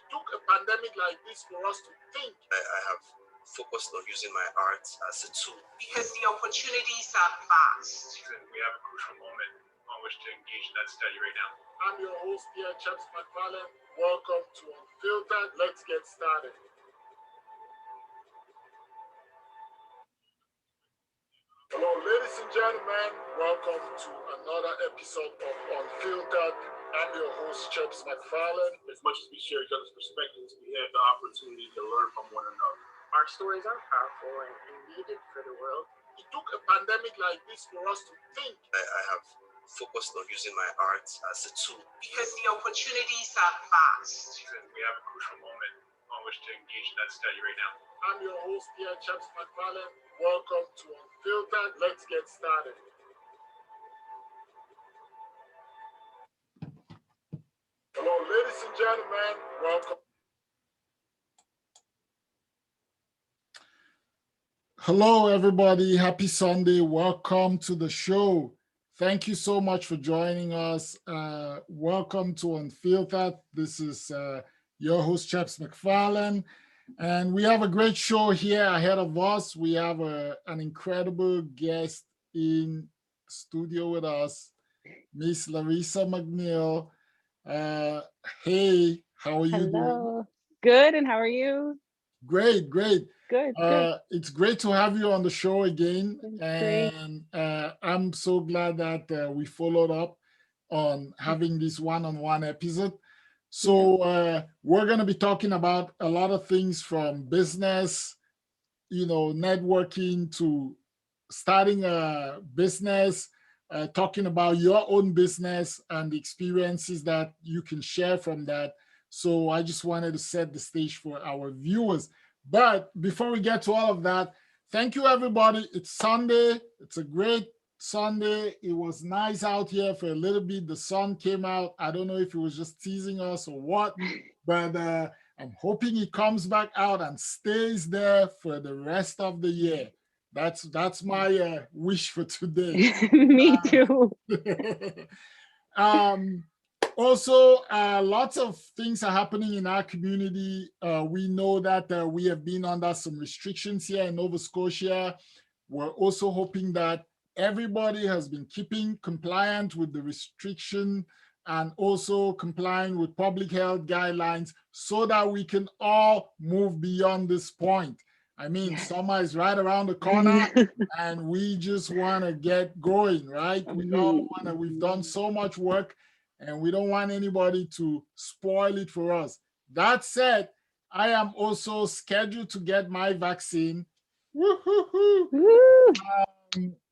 took a pandemic like this for us to think. I have focused on using my art as a tool. Because the opportunities are vast. We have a crucial moment on which to engage in that study right now. I'm your host here, Chebs McFarlane. Welcome to Unfiltered. Let's get started. Hello, ladies and gentlemen. Welcome to another episode of Unfiltered. I'm your host, Chebs McFarlane. As much as we share each other's perspectives, we have the opportunity to learn from one another. Our stories are powerful and needed for the world. It took a pandemic like this for us to think. I have focused on using my art as a tool. Because the opportunities are vast. We have a crucial moment on which to engage in that study right now. I'm your host here, Chebs McFarlane. Welcome to Unfiltered. Let's get started. Hello, ladies and gentlemen. Welcome. Hello, everybody. Happy Sunday. Welcome to the show. Thank you so much for joining us. Welcome to Unfiltered. This is your host, Chebs McFarlane. And we have a great show here ahead of us. We have an incredible guest in studio with us, Miss Larissa McNeil. Hey, how are you doing? Hello. Good, and how are you? Great. Good. It's great to have you on the show again. Great. And I'm so glad that we followed up on having this one-on-one episode. So we're going to be talking about a lot of things from business, networking to starting a business, talking about your own business and the experiences that you can share from that. So I just wanted to set the stage for our viewers. But before we get to all of that, thank you, everybody. It's Sunday. It's a great Sunday. It was nice out here for a little bit. The sun came out. I don't know if it was just teasing us or what, but I'm hoping it comes back out and stays there for the rest of the year. That's my wish for today. Me too. Also, lots of things are happening in our community. We know that we have been under some restrictions here in Nova Scotia. We're also hoping that everybody has been keeping compliant with the restriction and also complying with public health guidelines so that we can all move beyond this point. I mean, summer is right around the corner and we just want to get going, right? We've done so much work and we don't want anybody to spoil it for us. That said, I am also scheduled to get my vaccine.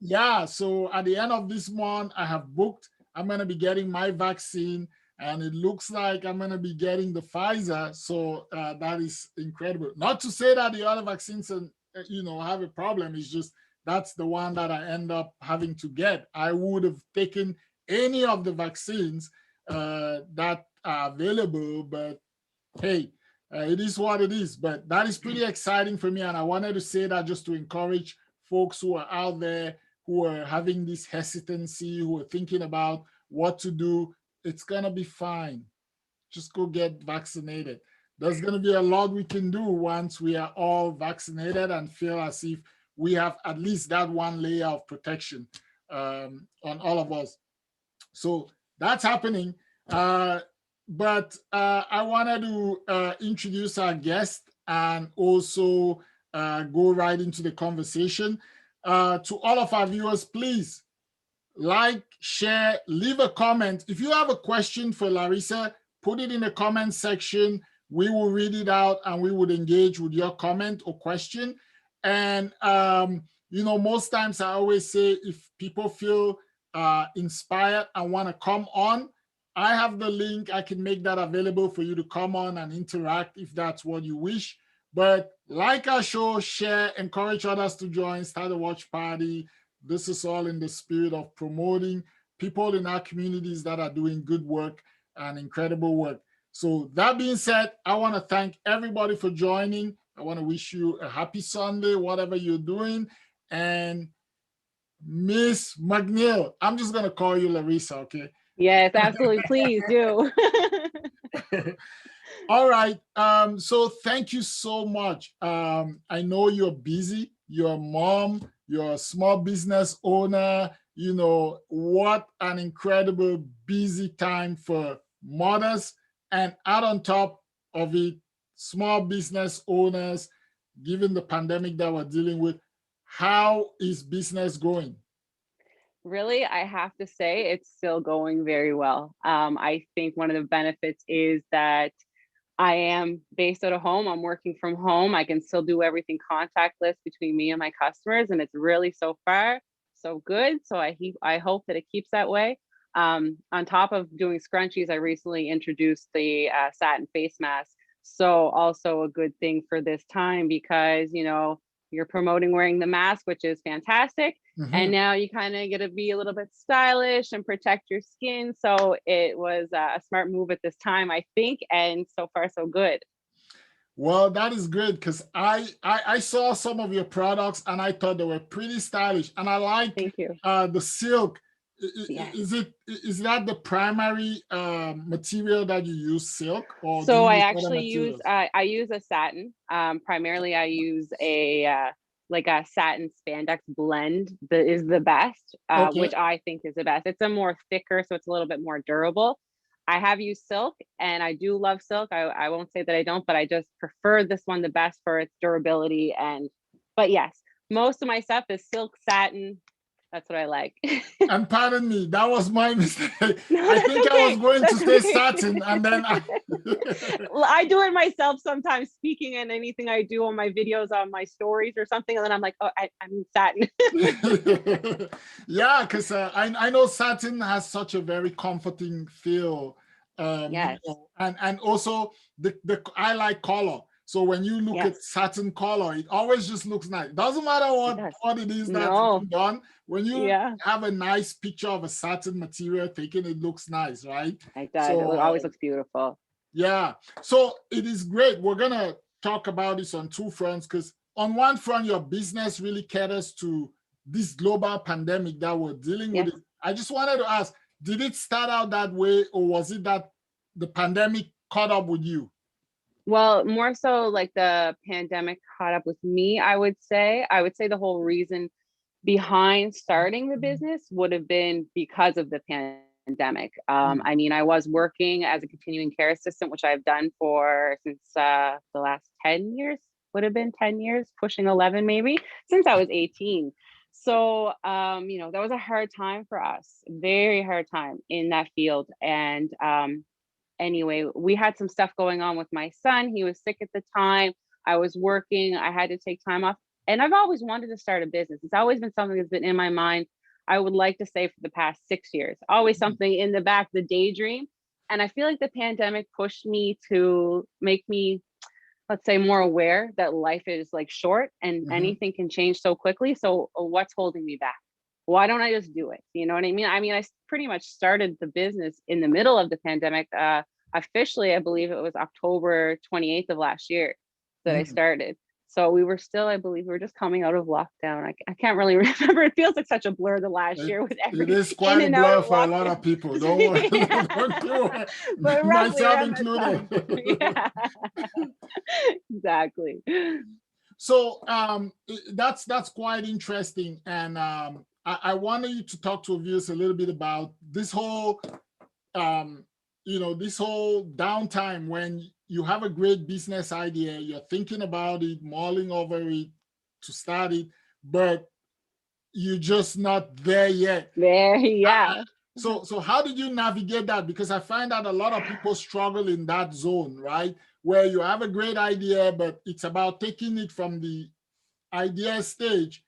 Yeah, so at the end of this month, I have booked. I'm going to be getting my vaccine, and it looks like I'm going to be getting the Pfizer. So that is incredible. Not to say that the other vaccines, have a problem. It's just that's the one that I end up having to get. I would have taken any of the vaccines that are available, but hey, it is what it is. But that is pretty exciting for me, and I wanted to say that just to encourage folks who are out there who are having this hesitancy, who are thinking about what to do. It's gonna be fine. Just go get vaccinated. There's gonna be a lot we can do once we are all vaccinated and feel as if we have at least that one layer of protection on all of us. So that's happening. But I wanted to introduce our guest and also go right into the conversation. To all of our viewers, please like, share, leave a comment. If you have a question for Larissa, put it in the comment section. We will read it out and we would engage with your comment or question. And, most times I always say if people feel inspired and want to come on, I have the link. I can make that available for you to come on and interact if that's what you wish. But like our show, share, encourage others to join, start a watch party. This is all in the spirit of promoting people in our communities that are doing good work and incredible work. So that being said, I want to thank everybody for joining. I want to wish you a happy Sunday, whatever you're doing. And Miss McNeil, I'm just going to call you Larissa, okay? Yes, absolutely. Please do. All right. So thank you so much. I know you're busy. You're a mom. You're a small business owner. You know, what an incredible busy time for mothers. And add on top of it, small business owners, given the pandemic that we're dealing with. How is business going? Really, I have to say it's still going very well. I think one of the benefits is that I am based out of home. I'm working from home. I can still do everything contactless between me and my customers, and it's really so far so good. So I hope that it keeps that way. On top of doing scrunchies, I recently introduced the satin face mask. So also a good thing for this time because you're promoting wearing the mask, which is fantastic. And Mhm. now you kind of get to be a little bit stylish and protect your skin. So it was a smart move at this time, I think. And so far, so good. Well, that is great because I saw some of your products and I thought they were pretty stylish, and I like Thank you. the silk. Yes. Is that the primary material that you use, silk, or do So you I use other actually use materials? I use a satin. Primarily, I use a like a satin spandex blend that is the best, Okay. which I think is the best. It's a more thicker, so it's a little bit more durable. I have used silk, and I do love silk. I won't say that I don't, but I just prefer this one the best for its durability. But yes, most of my stuff is silk, satin. That's what I like. And pardon me, that was my mistake. No, I that's think I was okay. going to That's say okay. satin, and then Well, I do it myself sometimes, speaking and anything I do on my videos, on my stories or something, and then I'm like, oh, I'm satin. yeah, because I know satin has such a very comforting feel, Yes, and also the I like color. So when you look at yes, satin color, it always just looks nice. Doesn't matter it does. what it is that's No, being done. When you yeah, have a nice picture of a satin material taken, it looks nice, right? it does. It So always looks beautiful. yeah, so it is great. We're gonna talk about this on two fronts because on one front, your business really caters to this global pandemic that we're dealing with. Yes. It. I just wanted to ask, did it start out that way, or was it that the pandemic caught up with you? Well, more so like the pandemic caught up with me, I would say. I would say the whole reason behind starting the business would have been because of the pandemic. Mm. I mean, I was working as a continuing care assistant, which I've done for since the last 10 years, would have been 10 years, pushing 11 maybe, since I was 18. So, that was a hard time for us, very hard time in that field. And anyway, we had some stuff going on with my son. He was sick at the time. I was working. I had to take time off. And I've always wanted to start a business. It's always been something that's been in my mind. I would like to say for the past 6 years, always something in the back, the daydream. And I feel like the pandemic pushed me to make me, let's say, more aware that life is like short and Mhm. anything can change so quickly. So what's holding me back? Why don't I just do it? You know what I mean? I mean, pretty much started the business in the middle of the pandemic. Officially, I believe it was October 28th of last year that I Mm. started. So we were still, I believe we were just coming out of lockdown. I can't really remember. It feels like such a blur the last It, year with it every is in quite a and out blur of for a lot of lockdown. people. Don't worry, Yeah. don't worry. But roughly Myself around that included. time. Yeah, exactly. So that's quite interesting, and I wanted you to talk to our viewers a little bit about this whole um, this whole downtime when you have a great business idea, you're thinking about it, mulling over it to start it, but you're just not there yet. There, Uh, yeah. so how did you navigate that? Because I find that a lot of people struggle in that zone, right? Where you have a great idea, but it's about taking it from the idea stage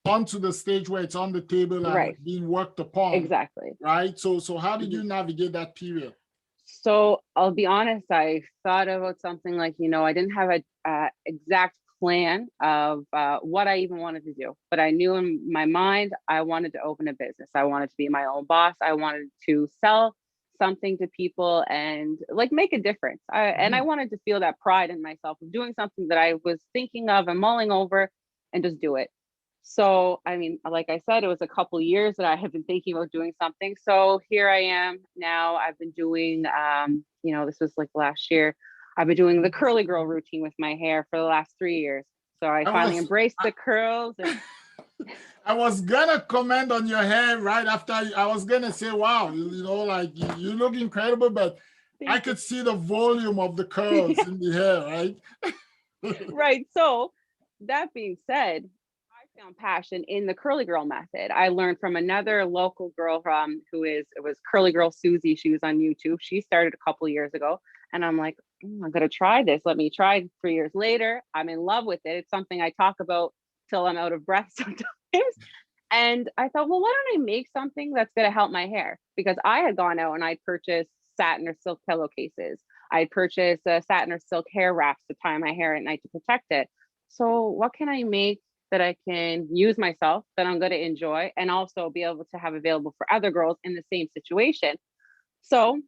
onto the stage where it's on the table and Right, it's being worked upon, exactly. right? So how did Mhm. you navigate that period? So I'll be honest, I thought about something like, I didn't have a exact plan of what I even wanted to do, but I knew in my mind I wanted to open a business. I wanted to be my own boss. I wanted to sell something to people and like make a difference. And I Mhm. wanted to feel that pride in myself of doing something that I was thinking of and mulling over and just do it. So, I mean, like I said, it was a couple years that I have been thinking about doing something. So here I am now. I've been doing, this was like last year. I've been doing the curly girl routine with my hair for the last 3 years. So I I finally was embraced the curls. And I was gonna comment on your hair right after I was gonna say, wow, like you look incredible, but I could see the volume of the curls in the hair, right? right. So that being said, I found passion in the curly girl method. I learned from another local girl it was Curly Girl Susie. She was on YouTube. She started a couple years ago. And I'm like, I'm gonna try this. Let me try. 3 years later, I'm in love with it. It's something I talk about till I'm out of breath sometimes. And I thought, well, why don't I make something that's gonna help my hair? Because I had gone out and I'd purchased satin or silk pillowcases. I'd purchased satin or silk hair wraps to tie my hair at night to protect it. So what can I make that I can use myself, that I'm going to enjoy, and also be able to have available for other girls in the same situation? So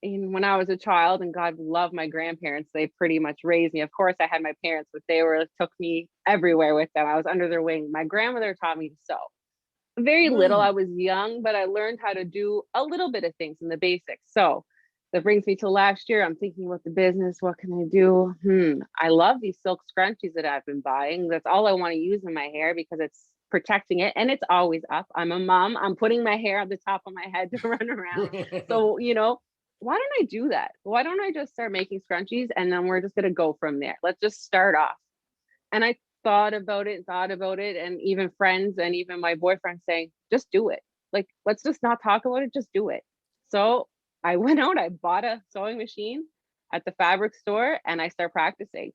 when I was a child, and God love my grandparents, they pretty much raised me. Of course, I had my parents, but they took me everywhere with them. I was under their wing. My grandmother taught me to sew. Very little. I was young, but I learned how to do a little bit of things in the basics. So that brings me to last year. I'm thinking about the business. What can I do? I love these silk scrunchies that I've been buying. That's all I want to use in my hair because it's protecting it and it's always up. I'm a mom. I'm putting my hair on the top of my head to run around. So, why don't I do that? Why don't I just start making scrunchies and then we're just going to go from there? Let's just start off. And I thought about it, and even friends and even my boyfriend saying, just do it. Like, let's just not talk about it, just do it. So I went out, I bought a sewing machine at the fabric store and I started practicing.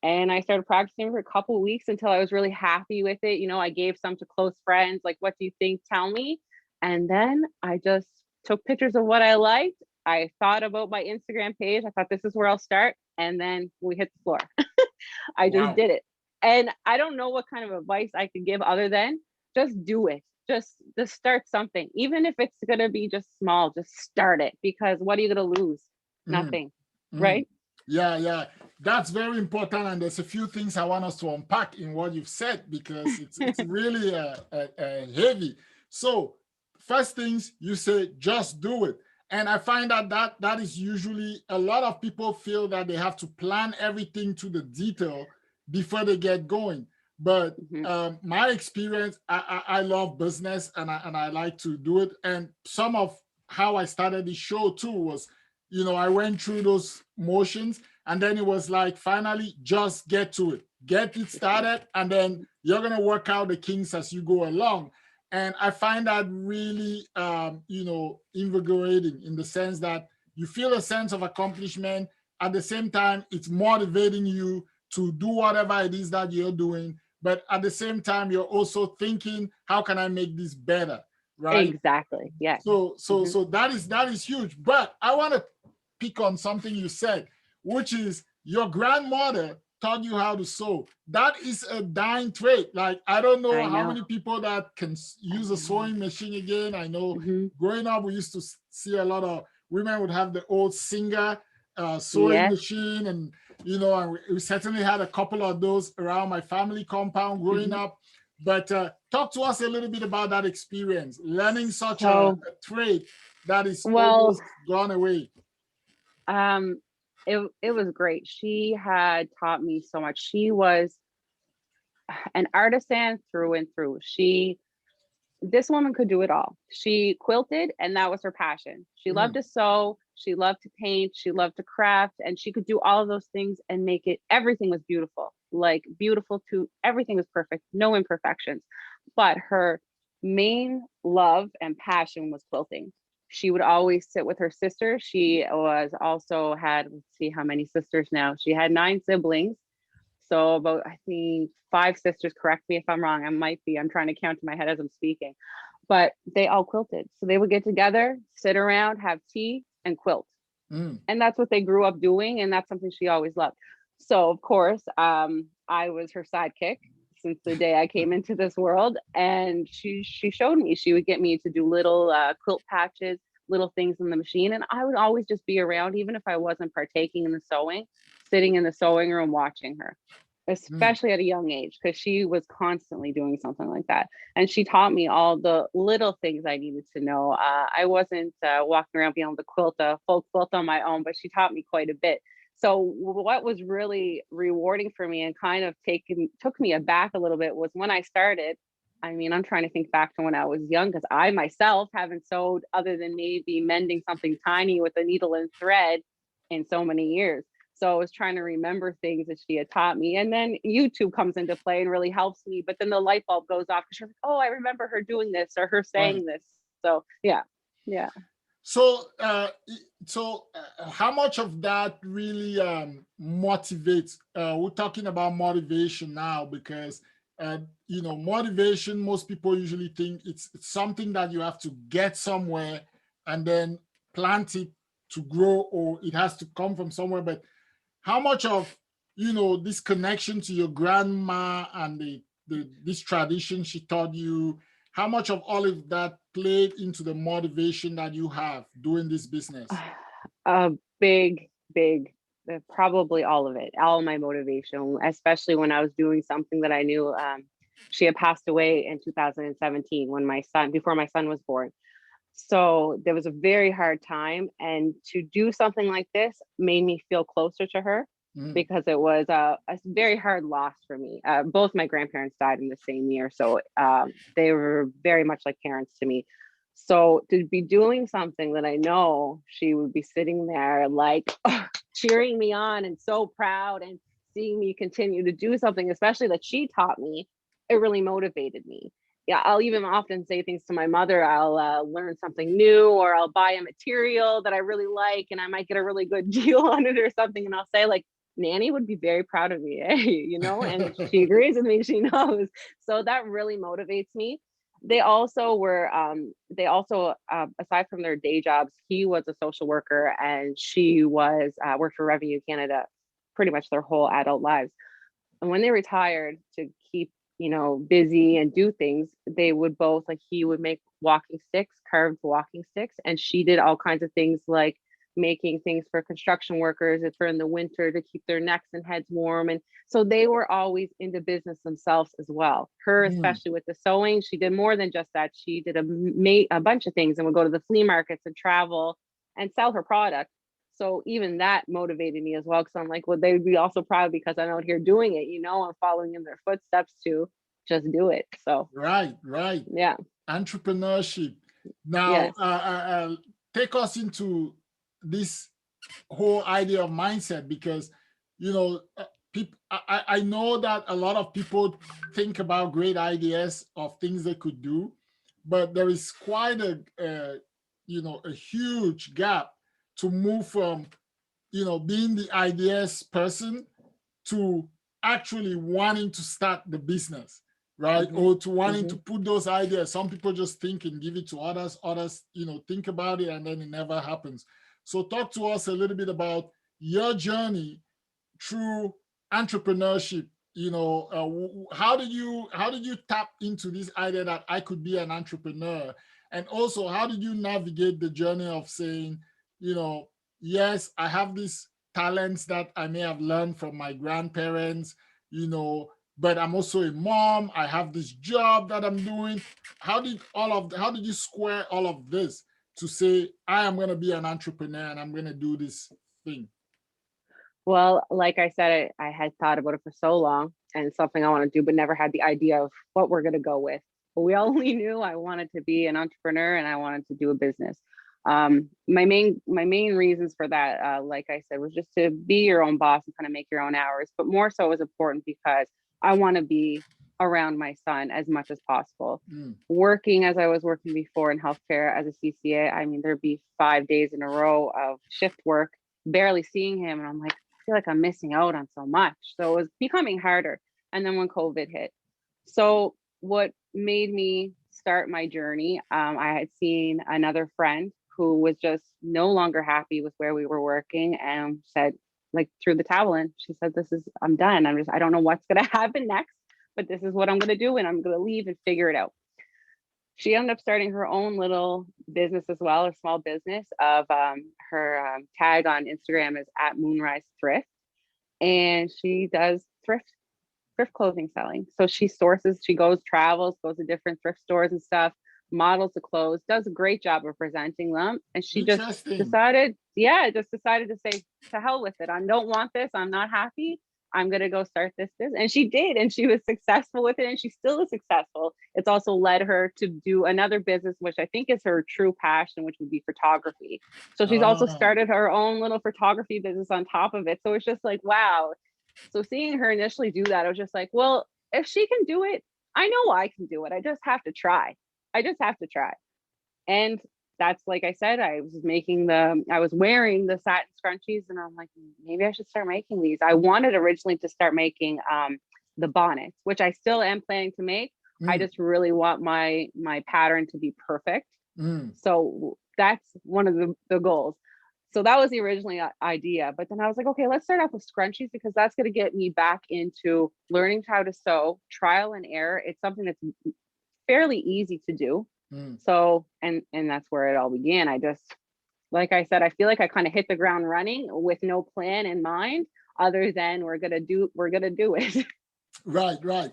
And I started practicing for a couple of weeks until I was really happy with it. I gave some to close friends, like, what do you think? Tell me. And then I just took pictures of what I liked. I thought about my Instagram page. I thought this is where I'll start. And then we hit the floor. I just did it. And I don't know what kind of advice I could give other than just do it. Just start something. Even if it's going to be just small, just start it, because what are you going to lose? Nothing. Right? Yeah. That's very important. And there's a few things I want us to unpack in what you've said, because it's really heavy. So first things you say, just do it. And I find that is usually, a lot of people feel that they have to plan everything to the detail before they get going. But my experience, I love business and I like to do it. And some of how I started the show too was, I went through those motions, and then it was like, finally, just get to it, get it started, and then you're going to work out the kinks as you go along. And I find that really, invigorating, in the sense that you feel a sense of accomplishment. At the same time, it's motivating you to do whatever it is that you're doing. But at the same time, you're also thinking, how can I make this better? Right? Exactly. Yeah. So that is huge. But I want to pick on something you said, which is your grandmother taught you how to sew. That is a dying trade. Like, I don't know how many people that can use a sewing machine again. I know growing up, we used to see a lot of women would have the old Singer sewing machine, and and we certainly had a couple of those around my family compound growing up. But talk to us a little bit about that experience, learning such a trade that is almost gone away. It was great. She had taught me so much. She was an artisan through and through. This woman could do it all. She quilted, and that was her passion. She loved to sew, she loved to paint, she loved to craft, and she could do all of those things and make it, everything was beautiful. Like, beautiful to everything was perfect, no imperfections. But her main love and passion was quilting. She would always sit with her sister. She was also had, let's see how many sisters now. She had 9 siblings. So about, I think, 5 sisters, correct me if I'm wrong. I'm trying to count in my head as I'm speaking, but they all quilted. So they would get together, sit around, have tea, and quilt. And that's what they grew up doing. And that's something she always loved. So of course, I was her sidekick since the day I came into this world. And she showed me, she would get me to do little quilt patches, little things in the machine. And I would always just be around, even if I wasn't partaking in the sewing, sitting in the sewing room watching her, especially at a young age, because she was constantly doing something like that. And she taught me all the little things I needed to know. I wasn't walking around being able to quilt a full quilt on my own, but she taught me quite a bit. So what was really rewarding for me and kind of took me aback a little bit was when I started. I mean, I'm trying to think back to when I was young, because I myself haven't sewed other than maybe mending something tiny with a needle and thread in so many years. So I was trying to remember things that she had taught me. And then YouTube comes into play and really helps me. But then the light bulb goes off because you're like, oh, I remember her doing this or her Right. saying this. So yeah. So, how much of that really motivates? We're talking about motivation now because, motivation, most people usually think it's something that you have to get somewhere and then plant it to grow, or it has to come from somewhere. But how much of, this connection to your grandma and this tradition she taught you, how much of all of that played into the motivation that you have doing this business? A big, probably all of it, all my motivation, especially when I was doing something that I knew. She had passed away in 2017 before my son was born. So there was a very hard time. And to do something like this made me feel closer to her because it was a very hard loss for me. Both my grandparents died in the same year. So they were very much like parents to me. So to be doing something that I know she would be sitting there like cheering me on and so proud and seeing me continue to do something, especially that she taught me, it really motivated me. Yeah, I'll even often say things to my mother. I'll learn something new, or I'll buy a material that I really like and I might get a really good deal on it or something. And I'll say like, Nanny would be very proud of me, and she agrees with me, she knows. So that really motivates me. They also aside from their day jobs, he was a social worker and she was worked for Revenue Canada pretty much their whole adult lives. And when they retired to keep, busy and do things, they would both, like, he would make walking sticks, carved walking sticks, and she did all kinds of things like making things for construction workers for in the winter to keep their necks and heads warm. And so they were always into business themselves as well. Her, Mm. especially with the sewing, she did more than just that. She did a bunch of things and would go to the flea markets and travel and sell her product. So even that motivated me as well, because I'm like, well, they would be also proud because I'm out here doing it, I'm following in their footsteps to just do it. So Right. yeah, Entrepreneurship. Now, yes. take us into this whole idea of mindset, because people, I know that a lot of people think about great ideas of things they could do, but there is quite a huge gap to move from being the ideas person to actually wanting to start the business, right? Hmm. Or to wanting Hmm. to put those ideas. Some people just think and give it to others. Others, think about it and then it never happens. So talk to us a little bit about your journey through entrepreneurship. How did you tap into this idea that I could be an entrepreneur? And also, how did you navigate the journey of saying, yes, I have these talents that I may have learned from my grandparents, but I'm also a mom. I have this job that I'm doing. How did you square all of this to say, I am going to be an entrepreneur and I'm going to do this thing? Well, like I said, I had thought about it for so long and it's something I want to do, but never had the idea of what we're going to go with. But we only knew I wanted to be an entrepreneur and I wanted to do a business. My main reasons for that, like I said, was just to be your own boss and kind of make your own hours. But more so, it was important because I want to be around my son as much as possible. Mm. Working as I was working before in healthcare as a CCA, I mean, there'd be 5 days in a row of shift work, barely seeing him, and I'm like, feel like I'm missing out on so much. So it was becoming harder. And then when COVID hit. So what made me start my journey, I had seen another friend who was just no longer happy with where we were working and said, like, threw the towel in. She said, I'm done. I don't know what's going to happen next, but this is what I'm going to do. And I'm going to leave and figure it out. She ended up starting her own little business as well, a small business of her tag on Instagram is at Moonrise Thrift. And she does thrift clothing selling. So she goes, travels, goes to different thrift stores and stuff, models the clothes, does a great job of presenting them. And she just Interesting. decided to say, to hell with it. I don't want this. I'm not happy. I'm going to go start this business. And she did. And she was successful with it. And she still is successful. It's also led her to do another business, which I think is her true passion, which would be photography. So she's also started her own little photography business on top of it. So it's just like, wow. So seeing her initially do that, I was just like, well, if she can do it, I know I can do it. I just have to try. And that's, like I said, I was wearing the satin scrunchies, and I'm like, maybe I should start making these. I wanted originally to start making the bonnets, which I still am planning to make. I just really want my pattern to be perfect. So that's one of the goals. So that was the original idea. But then I was like, okay, let's start off with scrunchies, because that's going to get me back into learning how to sew, trial and error. It's something that's fairly easy to do. So, and that's where it all began. I just, like I said, I feel like I kind of hit the ground running with no plan in mind, other than we're gonna do it. Right.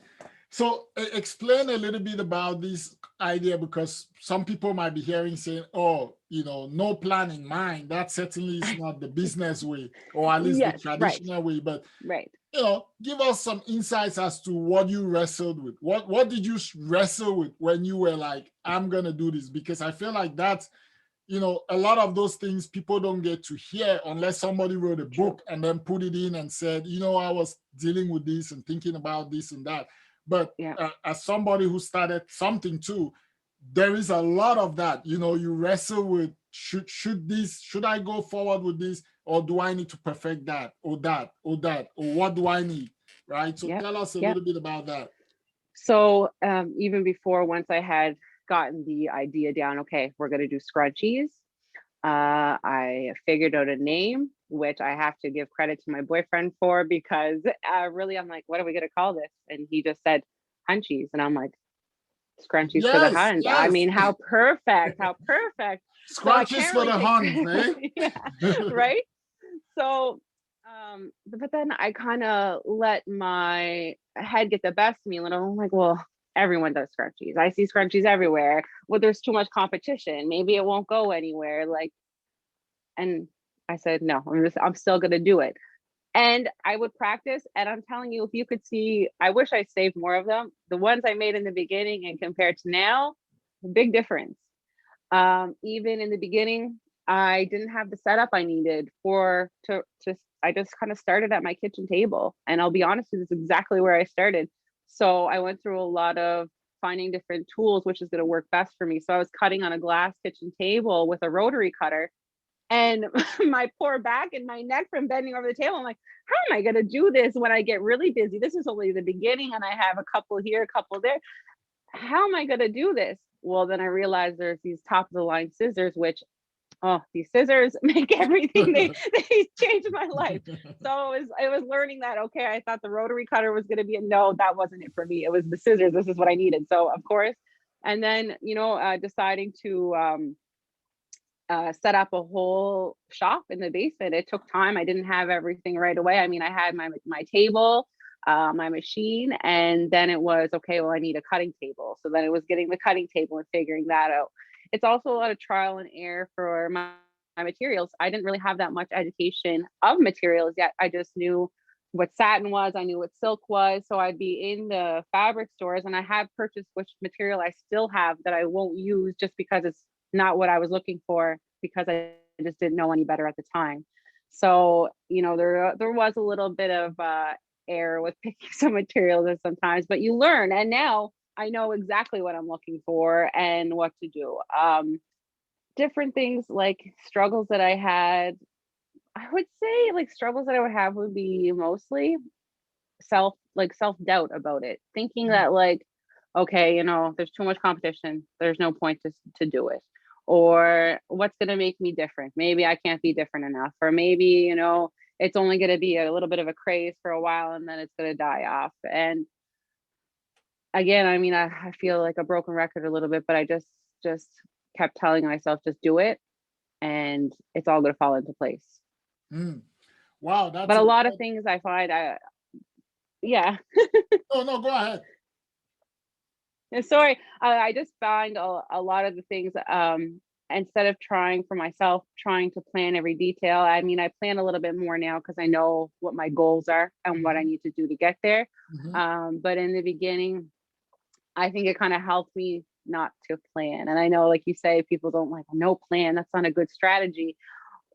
So explain a little bit about this idea, because some people might be hearing saying, oh, no plan in mind. That certainly is not the business way, or at least the traditional way. But give us some insights as to what you wrestled with. What did you wrestle with when you were like, I'm gonna do this? Because I feel like that's, a lot of those things people don't get to hear unless somebody wrote a book and then put it in and said, I was dealing with this and thinking about this and that. But as somebody who started something too, there is a lot of that. You wrestle with, should I go forward with this, or do I need to perfect that, or what do I need? Right. So tell us a little bit about that. So even before, once I had gotten the idea down, okay, we're going to do scrunchies. I figured out a name, which I have to give credit to my boyfriend for, because really I'm like, what are we going to call this? And he just said Hunchies. And I'm like, scrunchies for the Huns. I mean, how perfect. Scrunchies for the Huns, eh? Right? So, but then I kind of let my head get the best of me, and I'm like, well, everyone does scrunchies. I see scrunchies everywhere. Well, there's too much competition. Maybe it won't go anywhere. And I said, no, I'm still going to do it. And I would practice. And I'm telling you, if you could see, I wish I saved more of them. The ones I made in the beginning and compared to now, big difference. Even in the beginning, I didn't have the setup I needed I just kind of started at my kitchen table. And I'll be honest with you, this is exactly where I started. So I went through a lot of finding different tools, which is going to work best for me. So I was cutting on a glass kitchen table with a rotary cutter, and my poor back and my neck from bending over the table. I'm like, how am I going to do this when I get really busy? This is only the beginning, and I have a couple here, a couple there. How am I going to do this? Well, then I realized there's these top of the line scissors, which these scissors make everything. They changed my life. So it was learning that, okay, I thought the rotary cutter was going to be no, that wasn't it for me. It was the scissors. This is what I needed. So of course, and then, deciding to set up a whole shop in the basement. It took time. I didn't have everything right away. I mean, I had my table, my machine, and then it was, okay, well, I need a cutting table. So then it was getting the cutting table and figuring that out. It's also a lot of trial and error for my materials. I didn't really have that much education of materials yet. I just knew what satin was. I knew what silk was. So I'd be in the fabric stores, and I have purchased which material I still have that I won't use just because it's not what I was looking for, because I just didn't know any better at the time. So, there was a little bit of error with picking some materials sometimes, but you learn. And now I know exactly what I'm looking for and what to do. Different things, like struggles that I had, I would say, like struggles that I would have would be mostly self-doubt about it. Thinking that, like, okay, there's too much competition. There's no point to do it. Or what's going to make me different? Maybe I can't be different enough. Or maybe, it's only going to be a little bit of a craze for a while, and then it's going to die off. And again, I mean, I feel like a broken record a little bit, but I just kept telling myself, just do it, and it's all going to fall into place. Wow. But a lot of things I find, No, go ahead. Sorry, I just find a lot of the things, instead of trying for myself, trying to plan every detail. I mean, I plan a little bit more now because I know what my goals are and what I need to do to get there. But in the beginning, I think it kind of helped me not to plan. And I know, like you say, people don't like, no plan. That's not a good strategy.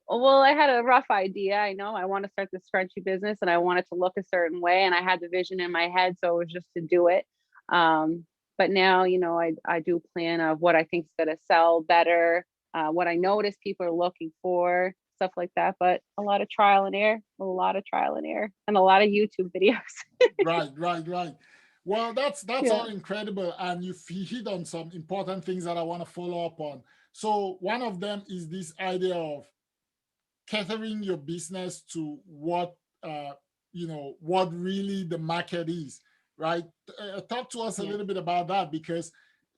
Well, I had a rough idea. I know I want to start this scrunchie business and I want it to look a certain way. And I had the vision in my head. So it was just to do it. But now, I do plan of what I think is going to sell better, what I notice people are looking for, stuff like that. But a lot of trial and error, and a lot of YouTube videos. Right. Well, that's Yeah. all incredible, and you hit on some important things that I want to follow up on. So one of them is this idea of catering your business to what what really the market is, right? Talk to us a Yeah. little bit about that, because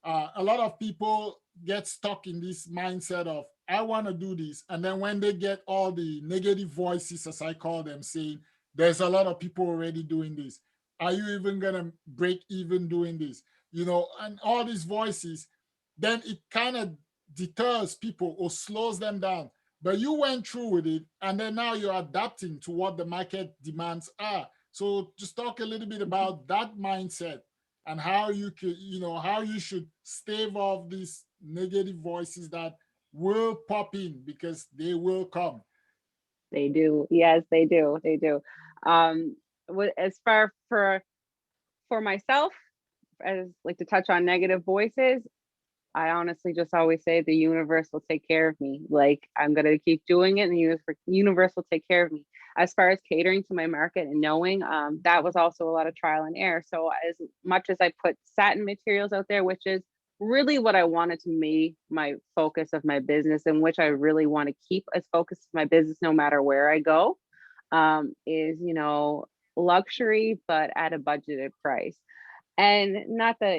a lot of people get stuck in this mindset of, I want to do this, and then when they get all the negative voices, as I call them, saying there's a lot of people already doing this, are you even gonna break even doing this, and all these voices, then it kind of deters people or slows them down. But you went through with it, and then now you're adapting to what the market demands are. So just talk a little bit about that mindset and how you could, how you should stave off these negative voices that will pop in, because they will come. They do. Yes, they do. They do. As far for myself, as like to touch on negative voices, I honestly just always say the universe will take care of me. Like, I'm going to keep doing it and the universe will take care of me. As far as catering to my market and knowing, that was also a lot of trial and error. So as much as I put satin materials out there, which is really what I wanted to be my focus of my business, and which I really want to keep as focus of my business no matter where I go, is, luxury, but at a budgeted price. And not that,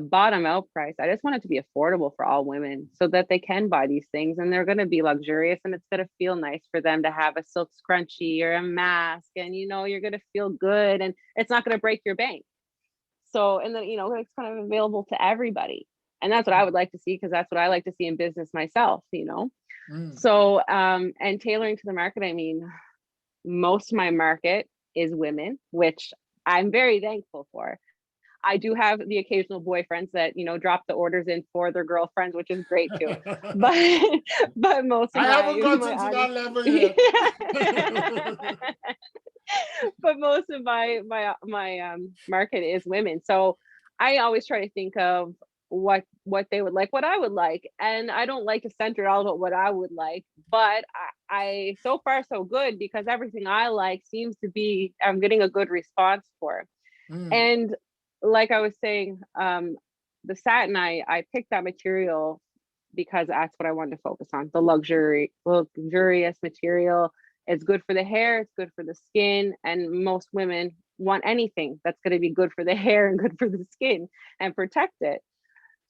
bottom out price. I just want it to be affordable for all women so that they can buy these things and they're going to be luxurious, and it's going to feel nice for them to have a silk scrunchie or a mask, and you're going to feel good and it's not going to break your bank. So, and then, it's kind of available to everybody. And that's what I would like to see, because that's what I like to see in business myself. Mm. So, and tailoring to the market, I mean, most of my market is women, which I'm very thankful for. I do have the occasional boyfriends that, drop the orders in for their girlfriends, which is great too. But but most of I haven't gotten my to that audience, level yet. but most of my market is women. So I always try to think of what they would like, what I would like, and I don't like to center it all about what I would like, but I so far so good, because everything I like seems to be, I'm getting a good response for. Mm. And like I was saying, the satin, I picked that material because that's what I wanted to focus on. The luxurious material. It's good for the hair, it's good for the skin, and most women want anything that's going to be good for the hair and good for the skin and protect it.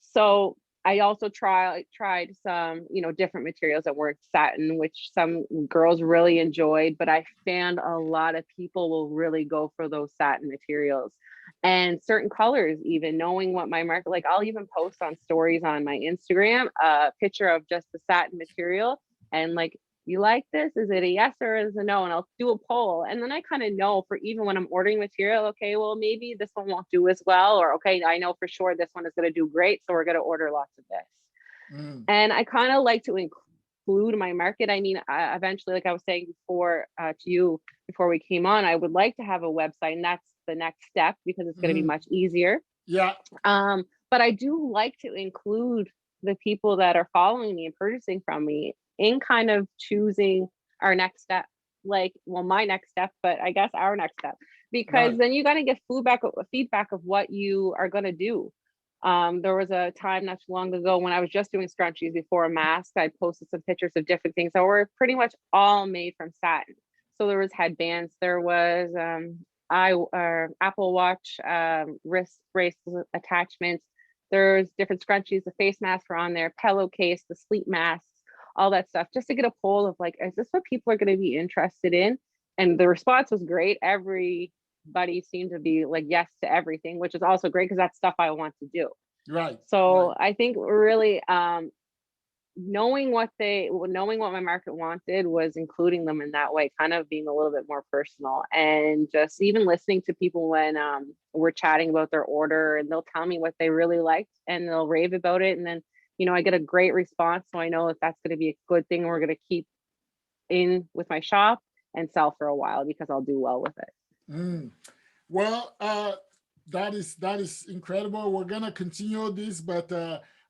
So I also tried some, different materials that weren't satin, which some girls really enjoyed, but I found a lot of people will really go for those satin materials and certain colors, even knowing what my market, like I'll even post on stories on my Instagram, a picture of just the satin material and like, you like this? Is it a yes or is it a no? And I'll do a poll. And then I kind of know, for even when I'm ordering material, okay, well, maybe this one won't do as well, or okay, I know for sure this one is going to do great, so we're going to order lots of this. Mm. And I kind of like to include my market. I mean, eventually, like I was saying before to you before we came on, I would like to have a website, and that's the next step because it's going to be much easier. Yeah. But I do like to include the people that are following me and purchasing from me in kind of choosing our next step. Like, well, my next step, but I guess our next step, because Right. then you got to get feedback of what you are going to do. There was a time not too long ago when I was just doing scrunchies before a mask. I posted some pictures of different things that were pretty much all made from satin. So there was headbands, there was Apple Watch, wrist bracelet attachments. There's different scrunchies, the face masks were on there, pillowcase, the sleep masks, all that stuff, just to get a poll of like, is this what people are going to be interested in? And the response was great. Every buddies seem to be like yes to everything, which is also great because that's stuff I want to do. Right. So Right. I think really knowing what my market wanted was including them in that way, kind of being a little bit more personal, and just even listening to people when we're chatting about their order, and they'll tell me what they really liked and they'll rave about it, and then I get a great response, so I know that that's going to be a good thing. We're going to keep in with my shop and sell for a while because I'll do well with it. Mm. Well, that is incredible. We're gonna continue this, but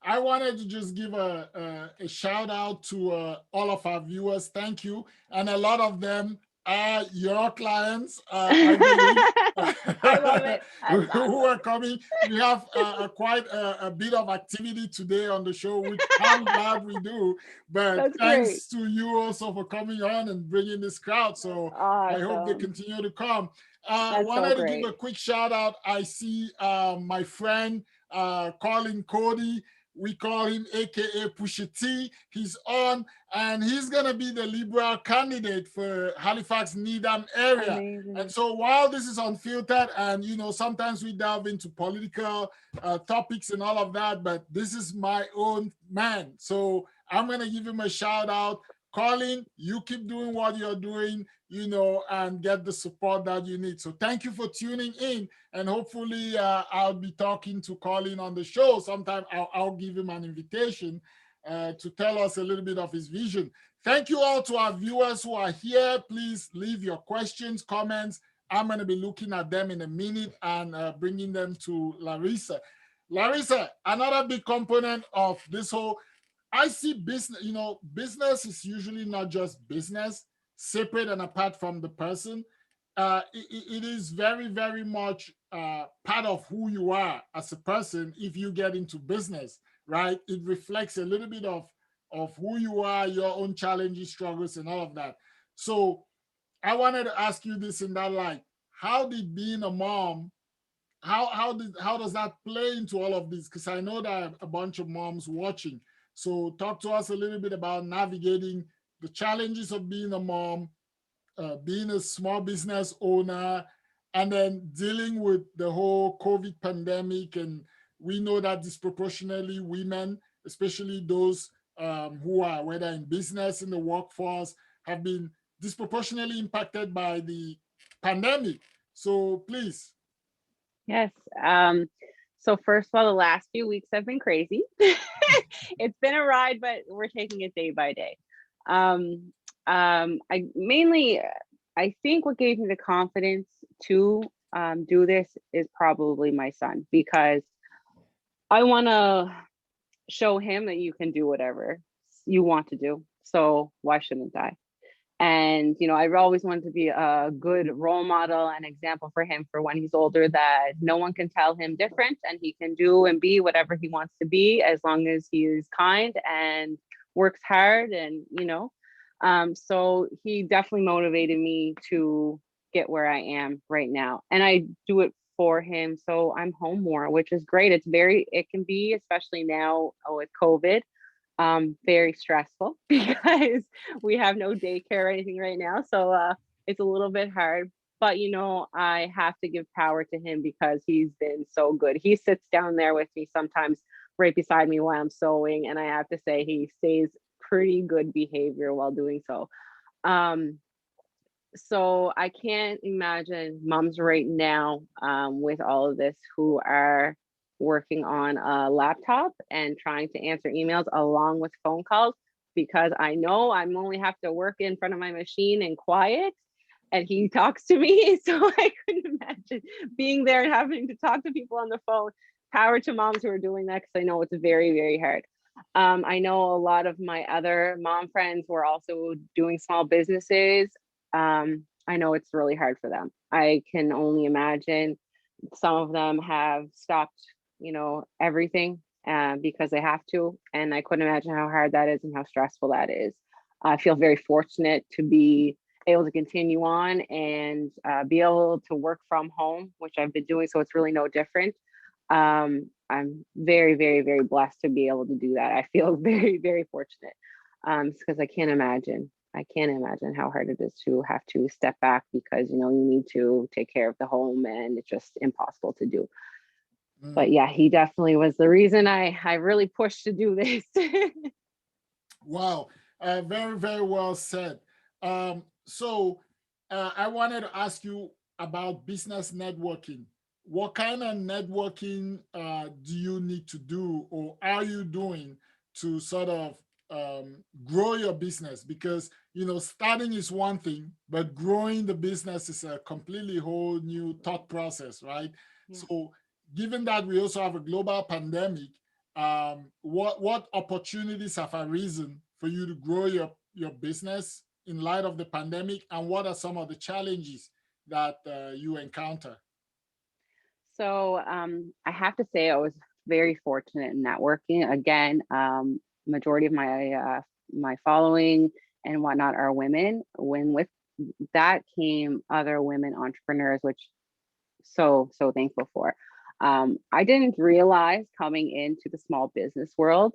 I wanted to just give a shout out to all of our viewers. Thank you, and a lot of them are your clients, I believe, I love it. That's who awesome. are coming. We have quite a bit of activity today on the show, which I'm glad we do. But That's great. thanks to you also for coming on and bringing this crowd. So I hope they Awesome. continue to come. That's so Wanted to give great. a quick shout out. I see my friend Colin Cody. We call him AKA Pusha T. He's on, and he's gonna be the Liberal candidate for Halifax Needham area. And Amazing. so while this is unfiltered, and sometimes we delve into political topics and all of that, but this is my own man. So I'm gonna give him a shout out. Colin, you keep doing what you're doing, and get the support that you need. So thank you for tuning in, and hopefully I'll be talking to Colin on the show sometime. I'll give him an invitation to tell us a little bit of his vision. Thank you all to our viewers who are here. Please leave your questions, comments. I'm going to be looking at them in a minute and bringing them to Larissa. Larissa, another big component of this whole, I see business, business is usually not just business, separate and apart from the person. It is very, very much part of who you are as a person if you get into business, right? It reflects a little bit of who you are, your own challenges, struggles, and all of that. So I wanted to ask you this in that light. How did being a mom, how does that play into all of this? Because I know there are a bunch of moms watching. So talk to us a little bit about navigating the challenges of being a mom, being a small business owner, and then dealing with the whole COVID pandemic. And we know that disproportionately women, especially those who are whether in business, in the workforce, have been disproportionately impacted by the pandemic. So please. Yes. So first of all, the last few weeks have been crazy. It's been a ride, but we're taking it day by day. I think what gave me the confidence to do this is probably my son, because I want to show him that you can do whatever you want to do. So why shouldn't I? And, I've always wanted to be a good role model and example for him for when he's older, that no one can tell him different and he can do and be whatever he wants to be, as long as he is kind and works hard. And, so he definitely motivated me to get where I am right now. And I do it for him. So I'm home more, which is great. It can be, especially now with COVID, very stressful because we have no daycare or anything right now. So it's a little bit hard, but I have to give power to him because he's been so good. He sits down there with me sometimes right beside me while I'm sewing, and I have to say he stays pretty good behavior while doing so. So I can't imagine moms right now with all of this who are working on a laptop and trying to answer emails along with phone calls, because I know I'm only have to work in front of my machine and quiet, and he talks to me. So I couldn't imagine being there and having to talk to people on the phone. Power to moms who are doing that, because I know it's very, very hard. I know a lot of my other mom friends who are also doing small businesses. I know it's really hard for them. I can only imagine some of them have stopped, everything because they have to. And I couldn't imagine how hard that is and how stressful that is. I feel very fortunate to be able to continue on and be able to work from home, which I've been doing. So it's really no different. I'm very, very, very blessed to be able to do that. I feel very, very fortunate because I can't imagine. I can't imagine how hard it is to have to step back because, you need to take care of the home and it's just impossible to do. But yeah, he definitely was the reason I really pushed to do this. Wow, very, very well said. So I wanted to ask you about business networking. What kind of networking do you need to do or are you doing to sort of grow your business? Because, starting is one thing, but growing the business is a completely whole new thought process, right? Yeah. So given that we also have a global pandemic, what opportunities have arisen for you to grow your business in light of the pandemic, and what are some of the challenges that you encounter? So I have to say I was very fortunate in networking. Again, majority of my following and whatnot are women. When with that came other women entrepreneurs, which so thankful for. I didn't realize coming into the small business world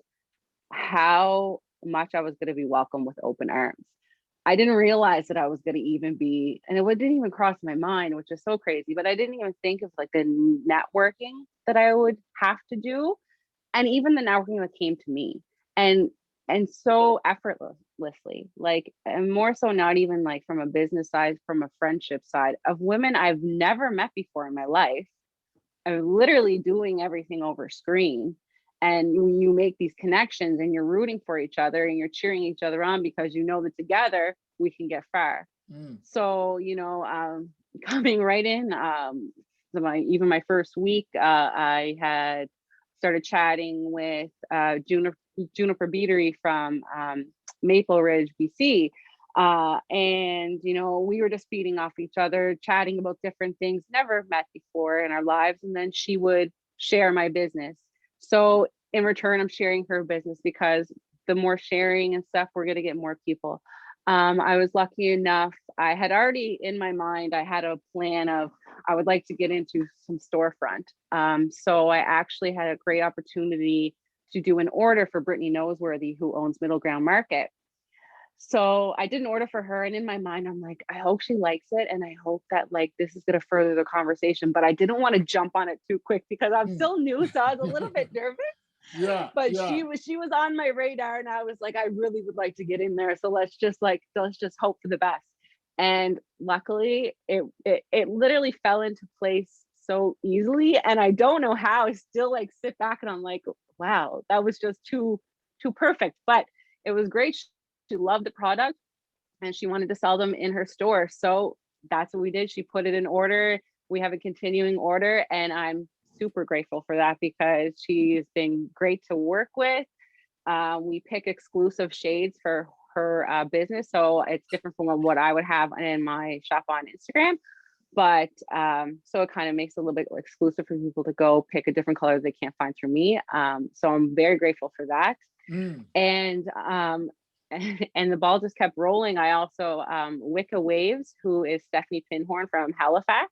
how much I was going to be welcomed with open arms. I didn't realize that I was going to even be, and it didn't even cross my mind, which is so crazy, but I didn't even think of like the networking that I would have to do. And even the networking that came to me and so effortlessly, like, and more so not even like from a business side, from a friendship side of women I've never met before in my life. I'm literally doing everything over screen. And you make these connections and you're rooting for each other and you're cheering each other on because you know that together we can get far. Mm. So, coming right in, even my first week, I had started chatting with Juniper Beatery from Maple Ridge, BC. And we were just feeding off each other, chatting about different things, never met before in our lives. And then she would share my business. So in return, I'm sharing her business because the more sharing and stuff, we're going to get more people. I was lucky enough, I had already in my mind, I had a plan of I would like to get into some storefront. So I actually had a great opportunity to do an order for Brittany Noseworthy, who owns Middle Ground Market. So I did an order for her, and in my mind, I'm like, I hope she likes it, and I hope that like this is going to further the conversation. But I didn't want to jump on it too quick because I'm still new, so I was a little bit nervous. Yeah, But yeah. she was on my radar, and I was like, I really would like to get in there. So let's just hope for the best. And luckily, it literally fell into place so easily, and I don't know how. I still like sit back and I'm like, wow, that was just too perfect. But it was great. She loved the product and she wanted to sell them in her store. So that's what we did. She put it in order. We have a continuing order, and I'm super grateful for that because she's been great to work with. We pick exclusive shades for her business, so it's different from what I would have in my shop on Instagram. But so it kind of makes it a little bit exclusive for people to go pick a different color they can't find through me. So I'm very grateful for that. Mm. And and the ball just kept rolling. I also Wicca Waves, who is Stephanie Pinhorn from Halifax.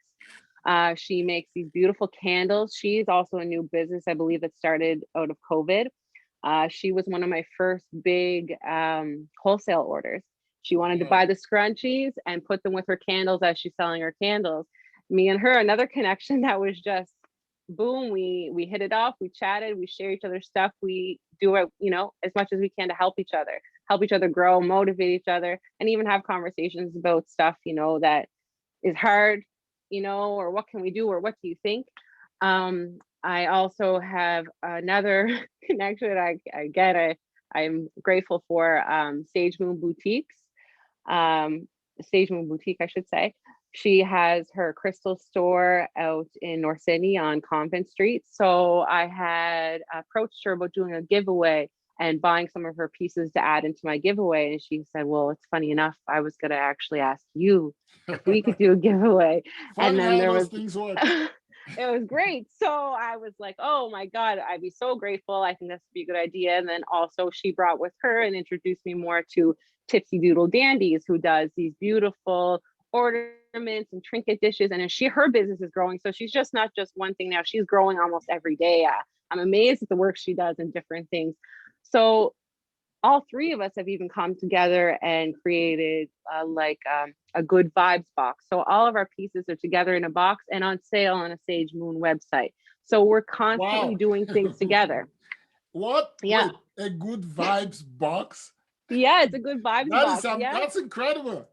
She makes these beautiful candles. She's also a new business, I believe, that started out of COVID. She was one of my first big wholesale orders. She wanted to buy the scrunchies and put them with her candles as she's selling her candles. Me and her, another connection that was just boom. We hit it off. We chatted. We share each other's stuff. We do it, as much as we can to help each other grow, motivate each other, and even have conversations about stuff, that is hard, or what can we do, or what do you think? I also have another connection I'm grateful for Sage Moon Boutiques. Sage Moon Boutique, I should say. She has her crystal store out in North Sydney on Convent Street. So I had approached her about doing a giveaway and buying some of her pieces to add into my giveaway. And she said, well, it's funny enough, I was going to actually ask you if we could do a giveaway. Funny and then how there those was things work. it was great. So I was like, oh my God, I'd be so grateful. I think this would be a good idea. And then also she brought with her and introduced me more to Tipsy Doodle Dandies, who does these beautiful ornaments and trinket dishes. And her business is growing. So she's just not just one thing now. She's growing almost every day. I'm amazed at the work she does in different things. So all three of us have even come together and created a good vibes box. So all of our pieces are together in a box and on sale on a Sage Moon website. So we're constantly Wow. doing things together. What? Yeah. Wait, a good vibes box? Yeah, it's a good vibes That is box. Yeah. that's incredible.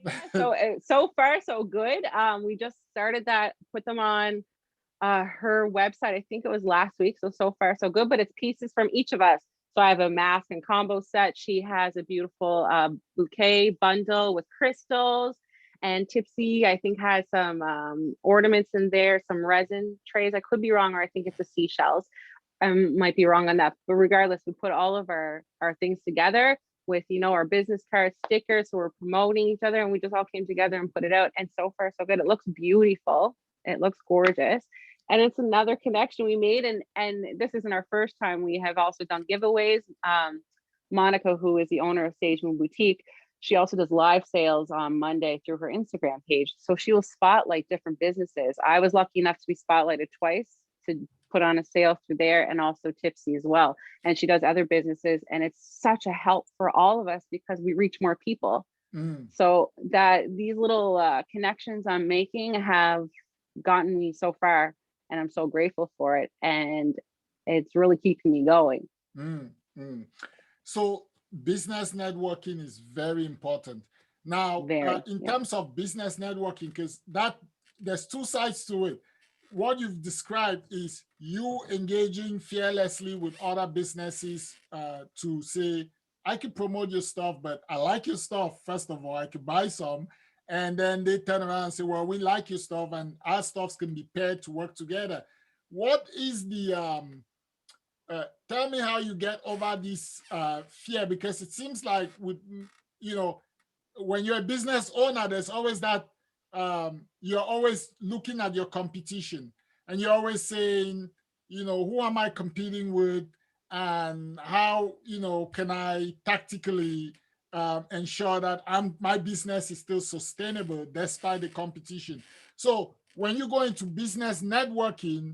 Yeah. So so far so good. We just started that, put them on her website. I think it was last week. So far so good, but it's pieces from each of us. So I have a mask and combo set. She has a beautiful bouquet bundle with crystals, and Tipsy I think has some ornaments in there, some resin trays. I could be wrong, or I think it's the seashells. Might be wrong on that, but regardless, we put all of our things together with, you know, our business cards, stickers. So we're promoting each other, and we just all came together and put it out. And so far so good. It looks beautiful. It looks gorgeous. And it's another connection we made. And this isn't our first time. We have also done giveaways. Monica, who is the owner of Sage Moon Boutique, she also does live sales on Monday through her Instagram page. So she will spotlight different businesses. I was lucky enough to be spotlighted twice to put on a sale through there, and also Tipsy as well. And she does other businesses, and it's such a help for all of us because we reach more people. So that these little connections I'm making have gotten me so far, and I'm so grateful for it. And it's really keeping me going. So business networking is very important. Now, in terms of business networking, because there's two sides to it. What you've described is you engaging fearlessly with other businesses to say, I could promote your stuff, but I like your stuff. First of all, I could buy some. And then they turn around and say, well, we like your stuff and our stuffs can be paired to work together. What is the, tell me how you get over this fear, because it seems like with, you know, when you're a business owner, there's always that, you're always looking at your competition and you're always saying, you know, who am I competing with? And how, you know, can I tactically ensure that my business is still sustainable despite the competition? So when you go into business networking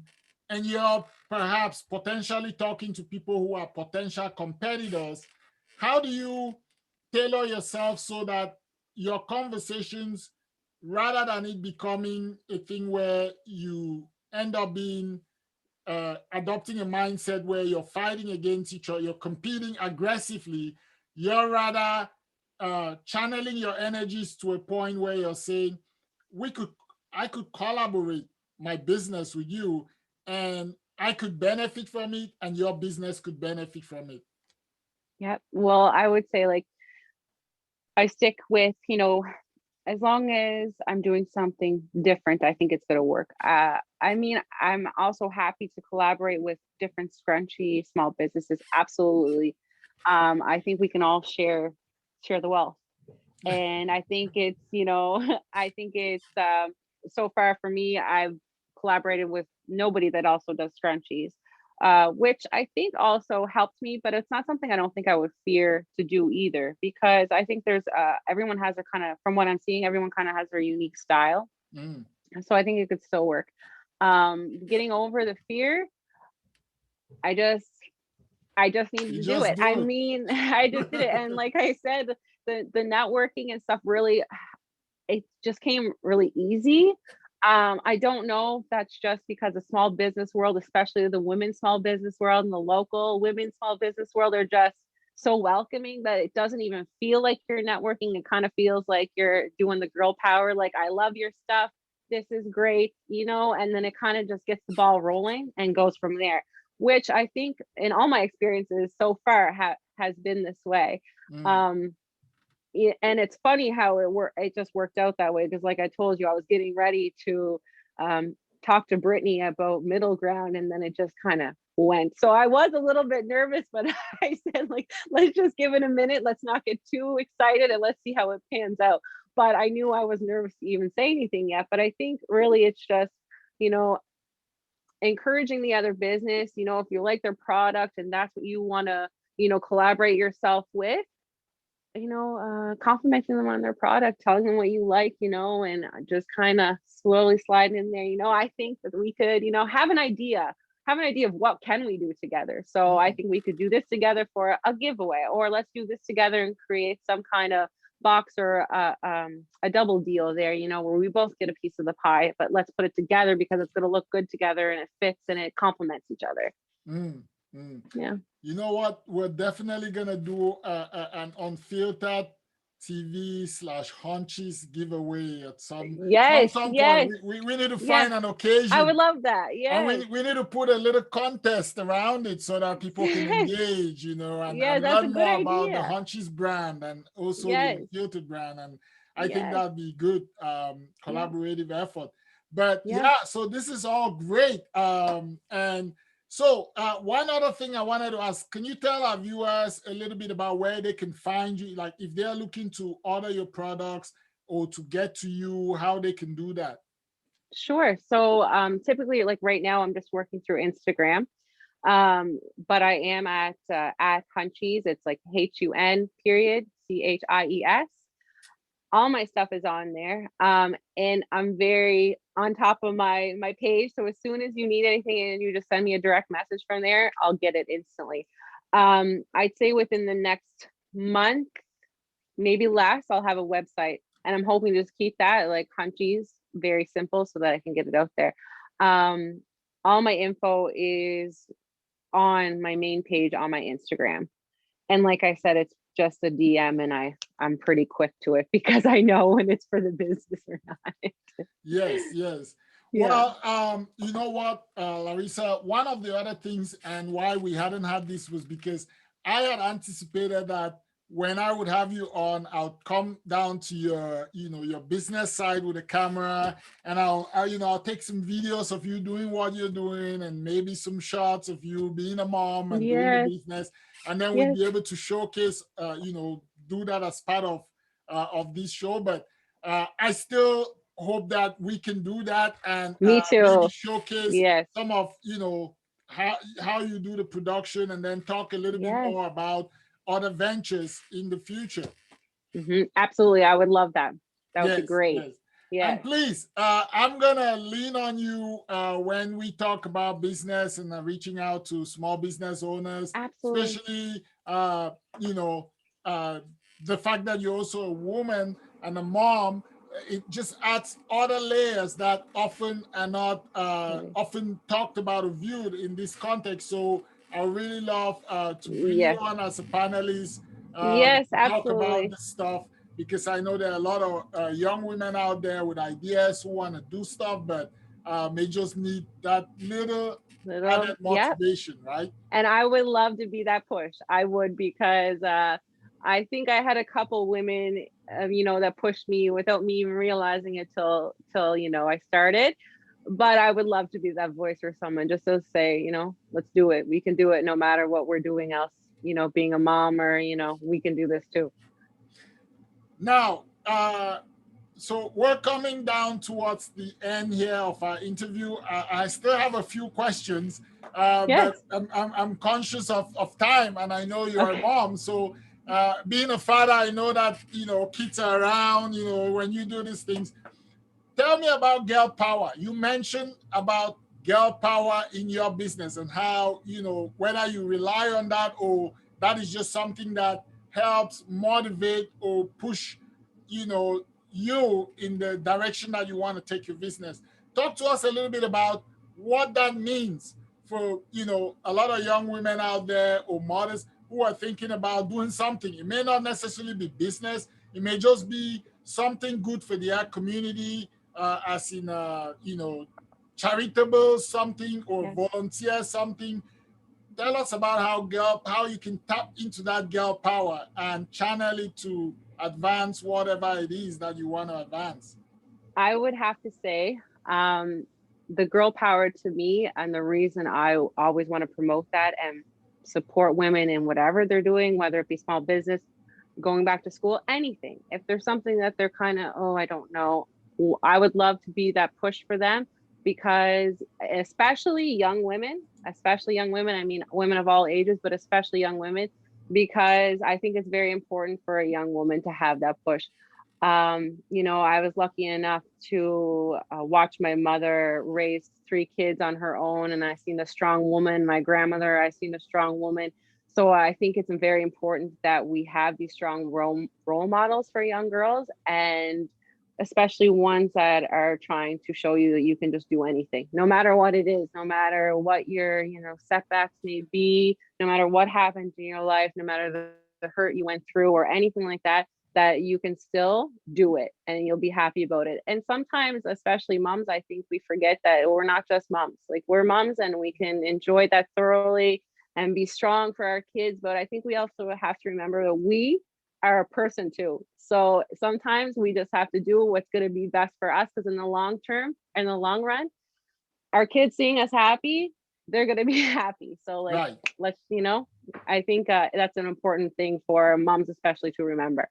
and you're perhaps potentially talking to people who are potential competitors, how do you tailor yourself so that your conversations, rather than it becoming a thing where you end up being adopting a mindset where you're fighting against each other, you're competing aggressively, you're rather channeling your energies to a point where you're saying, I could collaborate my business with you, and I could benefit from it, and your business could benefit from it. Yeah. Well, I would say, like, I stick with, you know, as long as I'm doing something different, I think it's going to work. I mean, I'm also happy to collaborate with different scrunchy small businesses. Absolutely. I think we can all share the wealth. And I think it's, you know, I think it's so far for me, I've collaborated with nobody that also does scrunchies. Which I think also helped me, but it's not something I don't think I would fear to do either, because I think there's everyone has their kind of, from what I'm seeing, everyone kind of has their unique style. So I think it could still work. Getting over the fear, I just needed to do it. I mean, I just did it. And like I said, the networking and stuff really, it just came really easy. I don't know if that's just because the small business world, especially the women's small business world and the local women's small business world, are just so welcoming that it doesn't even feel like you're networking. It kind of feels like you're doing the girl power. Like, I love your stuff. This is great, you know, and then it kind of just gets the ball rolling and goes from there, which I think in all my experiences so far has been this way. And it's funny how it just worked out that way, because like I told you, I was getting ready to talk to Brittany about middle ground, and then it just kind of went. So I was a little bit nervous, but I said, like, let's just give it a minute. Let's not get too excited and let's see how it pans out. But I knew I was nervous to even say anything yet. But I think really it's just, you know, encouraging the other business, you know, if you like their product and that's what you want to, you know, collaborate yourself with, you know, complimenting them on their product, telling them what you like, you know, and just kind of slowly sliding in there. You know, I think that we could, you know, have an idea. have an idea of what can we do together. So I think we could do this together for a giveaway, or let's do this together and create some kind of box or a double deal there, you know, where we both get a piece of the pie, but let's put it together because it's going to look good together and it fits and it complements each other. Yeah. You know what? We're definitely gonna do an unfiltered TV/Hunchies giveaway at some Yes, point. yes, We need to yes. find an occasion. I would love that. And Yes. we need to put a little contest around it so that people can Yes. engage, you know, and Yeah, that's a learn good more about the idea. Hunchies brand and also Yes. the Unfiltered brand. And I think Yes. that'd be good collaborative effort. But Yeah. yeah, so this is all great. And so one other thing I wanted to ask, can you tell our viewers a little bit about where they can find you? Like if they're looking to order your products or to get to you, how they can do that? Sure. So typically, like right now, I'm just working through Instagram. But I am at Hunchies. It's like HUN_CHIES. All my stuff is on there. And I'm very on top of my page. So as soon as you need anything and you just send me a direct message from there, I'll get it instantly. I'd say within the next month, maybe less, I'll have a website, and I'm hoping to just keep that like Hunchies, very simple, so that I can get it out there. All my info is on my main page on my Instagram. And like I said, it's just a DM, and I'm pretty quick to it because I know when it's for the business or not. Yes, yes. Yeah. Well, you know what, Larissa, one of the other things and why we hadn't had this was because I had anticipated that when I would have you on, I'll come down to your, you know, your business side with a camera, and I'll take some videos of you doing what you're doing, and maybe some shots of you being a mom and doing the business, and then we'd be able to showcase, you know, do that as part of this show. But I still hope that we can do that and Me too. maybe showcase Yes. some of, you know, how you do the production, and then talk a little bit more about other ventures in the future. Absolutely. I would love that. That would be great. Yes. Yeah. And please, I'm gonna lean on you when we talk about business and reaching out to small business owners. Absolutely. Especially you know, the fact that you're also a woman and a mom. It just adds other layers that often are not often talked about or viewed in this context. So I really love to bring you on as a panelist. Yes, talk about absolutely. this stuff, because I know there are a lot of young women out there with ideas who want to do stuff, but may just need that little added motivation, right? And I would love to be that push. I would, because I think I had a couple women, you know, that pushed me without me even realizing it till you know, I started. But I would love to be that voice for someone, just to say, you know, let's do it. We can do it no matter what we're doing else, you know, being a mom, or, you know, we can do this too. Now, so we're coming down towards the end here of our interview. I still have a few questions, but I'm conscious of time, and I know you're a mom. So being a father, I know that, you know, kids are around, you know, when you do these things. Tell me about girl power. You mentioned about girl power in your business, and how, you know, whether you rely on that or that is just something that helps motivate or push, you know, you in the direction that you want to take your business. Talk to us a little bit about what that means for, you know, a lot of young women out there or mothers who are thinking about doing something. It may not necessarily be business. It may just be something good for their community, as in, you know, charitable something or volunteer something. Tell us about how you can tap into that girl power and channel it to advance whatever it is that you want to advance. I would have to say, the girl power to me, and the reason I always want to promote that and support women in whatever they're doing, whether it be small business, going back to school, anything. If there's something that they're kind of, oh, I don't know, I would love to be that push for them, because especially young women, I mean, women of all ages, but especially young women, because I think it's very important for a young woman to have that push. You know, I was lucky enough to watch my mother raise 3 kids on her own, and I seen a strong woman. My grandmother, I seen a strong woman. So I think it's very important that we have these strong role models for young girls, and especially ones that are trying to show you that you can just do anything, no matter what it is, no matter what your, you know, setbacks may be, no matter what happened in your life, no matter the hurt you went through or anything like that, that you can still do it and you'll be happy about it. And sometimes, especially moms, I think we forget that we're not just moms. Like, we're moms and we can enjoy that thoroughly and be strong for our kids. But I think we also have to remember that we are a person too. So sometimes we just have to do what's going to be best for us, because in the long term, in the long run, our kids seeing us happy, they're going to be happy. So like, Right. let's, you know, I think that's an important thing for moms, especially, to remember.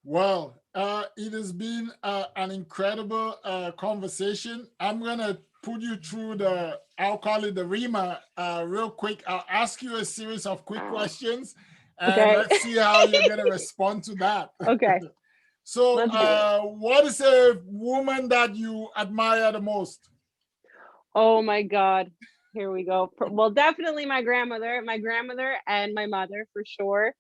Well, it has been an incredible conversation. I'm going to put you through the, I'll call it the REMA real quick. I'll ask you a series of quick questions, and Okay. let's see how you're going to respond to that. Okay. So Let's do it. what is a woman that you admire the most? Oh my God. Here we go. Well, definitely my grandmother and my mother for sure.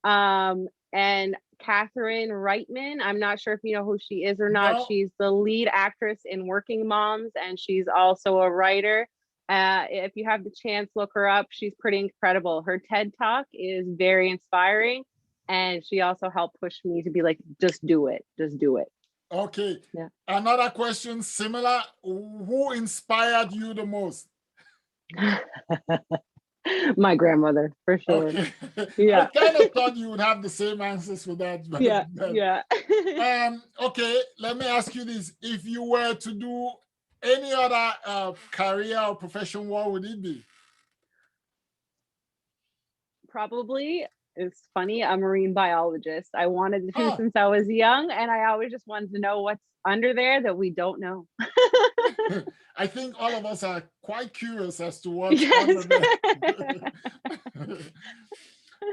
And Catherine Reitman, I'm not sure if you know who she is or not. No. She's the lead actress in Working Moms, and she's also a writer. If you have the chance, look her up. She's pretty incredible. Her TED Talk is very inspiring, and she also helped push me to be like, just do it. Just do it. Okay. Yeah. Another question similar. Who inspired you the most? My grandmother, for sure. Okay. Yeah. I kind of thought you would have the same answers for that. But, Yeah. Yeah. Okay, let me ask you this. If you were to do any other career or profession, what would it be? Probably, it's funny, a marine biologist. I wanted to Oh. since I was young, and I always just wanted to know what's under there that we don't know. I think all of us are quite curious as to what's Yes. under there.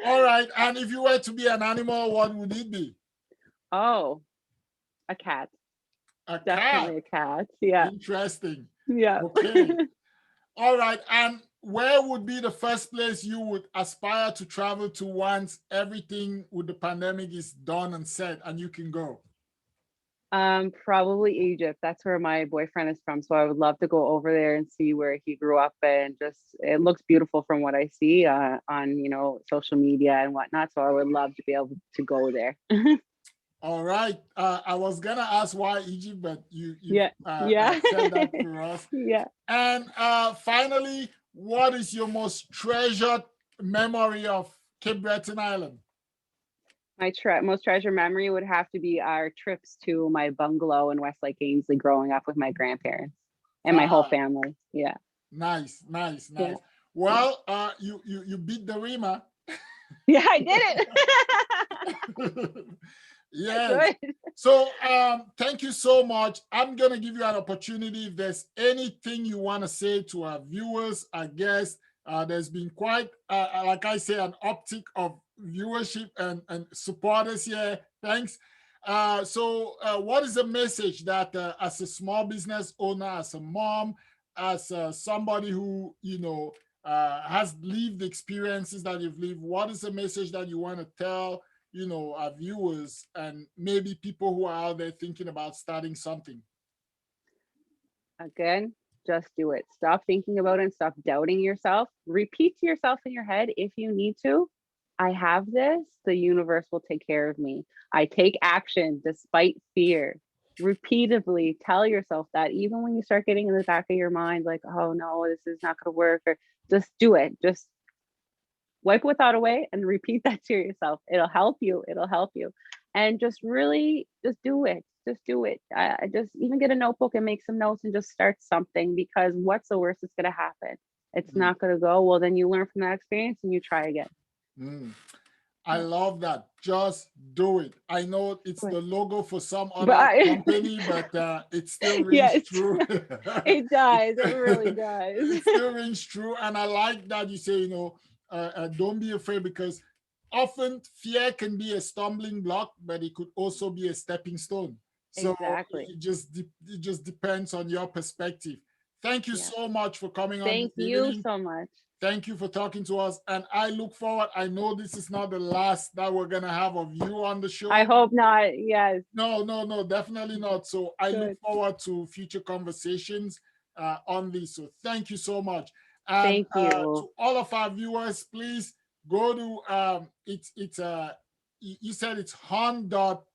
All right, and if you were to be an animal, what would it be? Oh, a cat. A Definitely cat. a cat. Yeah. Interesting. Yeah. Okay. All right, and where would be the first place you would aspire to travel to once everything with the pandemic is done and set and you can go? Probably Egypt. That's where my boyfriend is from. So I would love to go over there and see where he grew up, and just, it looks beautiful from what I see on, you know, social media and whatnot. So I would love to be able to go there. All right. I was gonna ask why Egypt, but you Yeah. said that for us. Yeah. And finally, what is your most treasured memory of Cape Breton Island? My most treasured memory would have to be our trips to my bungalow in Westlake Ainsley growing up with my grandparents and my whole family. Yeah. Nice. Yeah. Well, you beat the REMA. Yeah, I did it. Yes. Good. So thank you so much. I'm gonna give you an opportunity. If there's anything you want to say to our viewers, our guests, there's been quite, like I say, an uptick of viewership and supporters here. Thanks. So what is the message that as a small business owner, as a mom, as somebody who, you know, has lived experiences that you've lived, what is the message that you want to tell, you know, our viewers and maybe people who are out there thinking about starting something? Again, just do it. Stop thinking about it and stop doubting yourself. Repeat to yourself in your head if you need to. I have this. The universe will take care of me. I take action despite fear. Repeatedly tell yourself that, even when you start getting in the back of your mind, like, oh no, this is not going to work, or just do it. Just wipe what thought away and repeat that to yourself. It'll help you. It'll help you. And just really just do it. Just do it. Just even get a notebook and make some notes and just start something, because what's the worst that's going to happen? It's not going to go. Well, then you learn from that experience and you try again. I love that. Just do it. I know it's the logo for some other company, but it still rings true. It does. It really does. It still rings true. And I like that you say, you know, don't be afraid, because often fear can be a stumbling block, but it could also be a stepping stone. So Exactly. it just depends on your perspective. Thank you Yeah. so much for coming on Thank this you evening. so much. Thank you for talking to us. And I look forward. I know this is not the last that we're going to have of you on the I show. hope not. Yes. No, definitely not. So I look Good. forward to future conversations on this. So thank you so much. And Thank you. to all of our viewers, please go to you said it's hun dot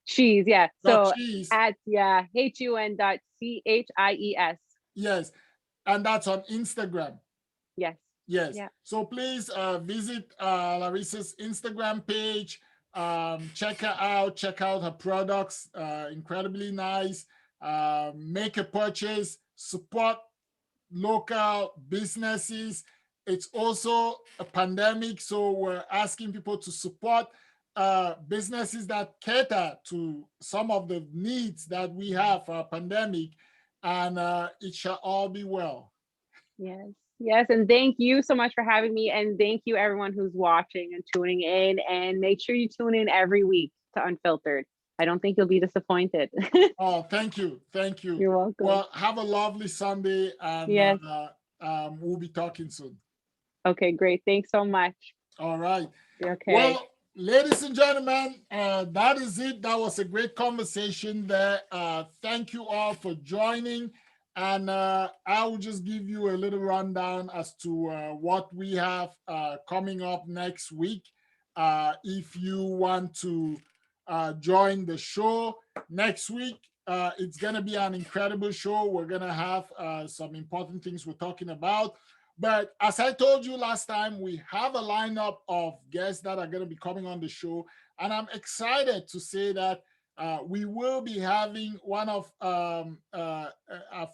Cheese. Yeah. So cheese. at HUN.CHIES. Yes. And that's on Instagram. Yes. Yes. Yeah. So please visit Larissa's Instagram page. Check her out. Check out her products. Incredibly nice. Make a purchase. Support local businesses. It's also a pandemic, so we're asking people to support businesses that cater to some of the needs that we have for a pandemic, and it shall all be well. Yes. Yes. And thank you so much for having me. And thank you, everyone who's watching and tuning in. And make sure you tune in every week to Unfiltered. I don't think you'll be disappointed. Oh, thank you. Thank you. You're welcome. Well, have a lovely Sunday, and Yes. we'll be talking soon. Okay, great. Thanks so much. All right. Okay. Well, ladies and gentlemen, that is it. That was a great conversation there. Thank you all for joining. And I will just give you a little rundown as to what we have coming up next week. If you want to join the show next week, it's going to be an incredible show. We're going to have some important things we're talking about. But as I told you last time, we have a lineup of guests that are going to be coming on the show. And I'm excited to say that we will be having one of our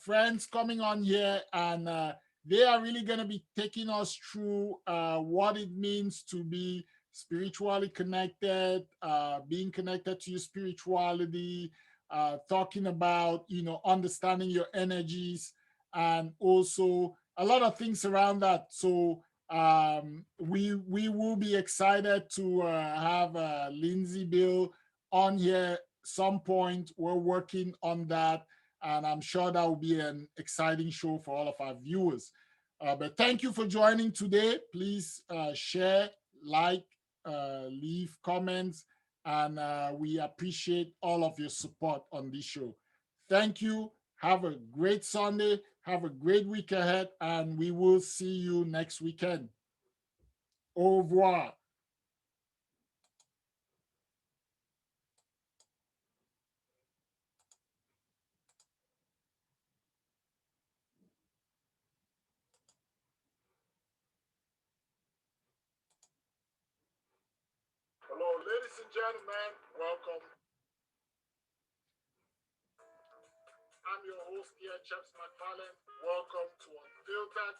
friends coming on here, and they are really going to be taking us through what it means to be spiritually connected, being connected to your spirituality, talking about, understanding your energies, and also a lot of things around that. So we will be excited to have Lindsay Bill on here some point. We're working on that, and I'm sure that will be an exciting show for all of our viewers. But thank you for joining today. Please share, like, leave comments, and we appreciate all of your support on this show. Thank you. Have a great Sunday. Have a great week ahead, and we will see you next weekend. Au revoir. Hello, ladies and gentlemen. Welcome. I'm your host here, Chebs McFarland. Welcome to Unfiltered.